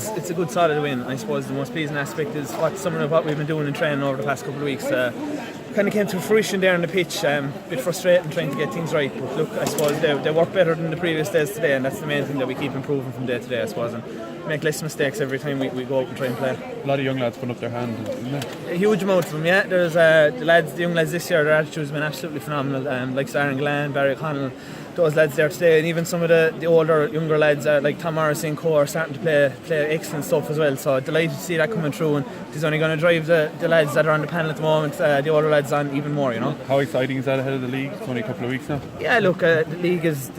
It's a good solid win. I suppose the most pleasing aspect is what we've been doing in training over the past couple of weeks. Kind of came to fruition there on the pitch. A bit frustrating trying to get things right, but look, I suppose they work better than the previous days today, and that's the main thing that we keep improving from day to day, I suppose, and make less mistakes every time we go up and try and play. A lot of young lads putting up their hand, isn't there? A huge amount of them, yeah. There's the young lads this year, their attitude has been absolutely phenomenal. Like Aaron Glenn, Barry O'Connell, those lads there today, and even some of the older, younger lads like Tom Morrissey and Co are starting to play excellent stuff as well. So delighted to see that coming through, and it's only going to drive the lads that are on the panel at the moment, the older lads on even more. How exciting is that ahead of the league? It's only a couple of weeks now. Yeah, look, the league is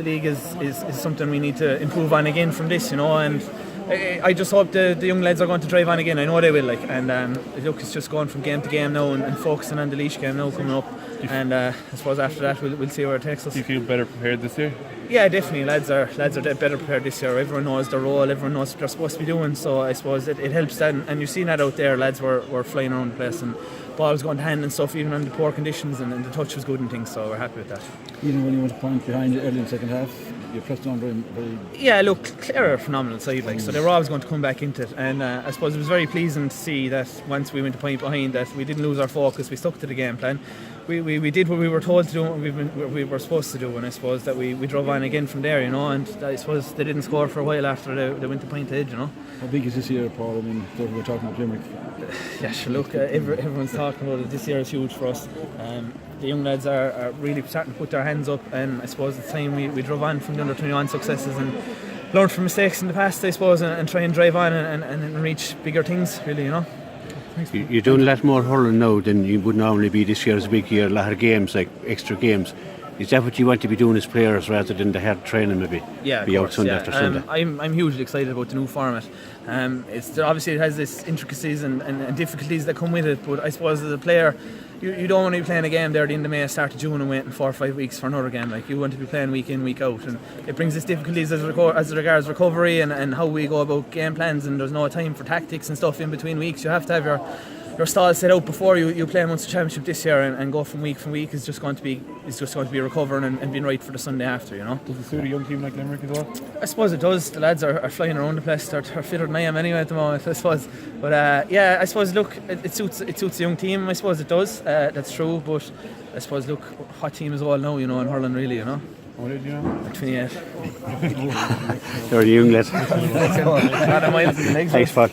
something we need to improve on again from this, and I just hope the young lads are going to drive on again. I know they will, and look, it's just going from game to game now and focusing on the Laois game now coming up, and I suppose after that we'll see where it takes us. Do you feel better prepared this year? Yeah, definitely. Lads are better prepared this year. Everyone knows their role, everyone knows what they're supposed to be doing, so I suppose it helps that, and you've seen that out there. Lads were flying around the place and balls going to hand and stuff, even under poor conditions, and the touch was good and things, so we're happy with that. Even when you went a point behind early in the second half, you pressed on very... Yeah, look, Clare are a phenomenal side, so they were always going to come back into it, and I suppose it was very pleasing to see that once we went a point behind, that we didn't lose our focus, we stuck to the game plan. We did what we were told to do, what we were supposed to do, and I suppose that we drove on again from there, and I suppose they didn't score for a while after they went to point ahead, How big is this year, Paul? I mean, we're talking about Limerick. Yeah, sure, look, everyone's talking about it. This year is huge for us. The young lads are really starting to put their hands up, and I suppose it's time we drove on from the under-21 successes and learned from mistakes in the past, I suppose, and try and drive on and reach bigger things, really, You're doing a lot more hurling now than you would normally be. This year is a big year, a lot of games, like extra games. Is that what you want to be doing as players rather than the hard training maybe? Yeah, be out course, Sunday yeah. after Sunday. I'm hugely excited about the new format. It's obviously it has its intricacies and difficulties that come with it, but I suppose as a player, you don't want to be playing a game there at the end of May, start of June, and waiting 4 or 5 weeks for another game. Like, you want to be playing week in, week out, and it brings its difficulties as regards recovery and how we go about game plans. And there's no time for tactics and stuff in between weeks. You have to have your stall set out before you play a Munster Championship this year, and go from week is just going to be recovering and being right for the Sunday after. Does it suit a young team like Limerick as well? I suppose it does. The lads are flying around the place. They're fitter than I am anyway at the moment, I suppose. But yeah, I suppose look, it suits a young team. I suppose it does. That's true. But I suppose look, what team is all now? In hurling, really. What age you know? 28. They're the young lads. A lot of miles in the legs. Thanks, Paul.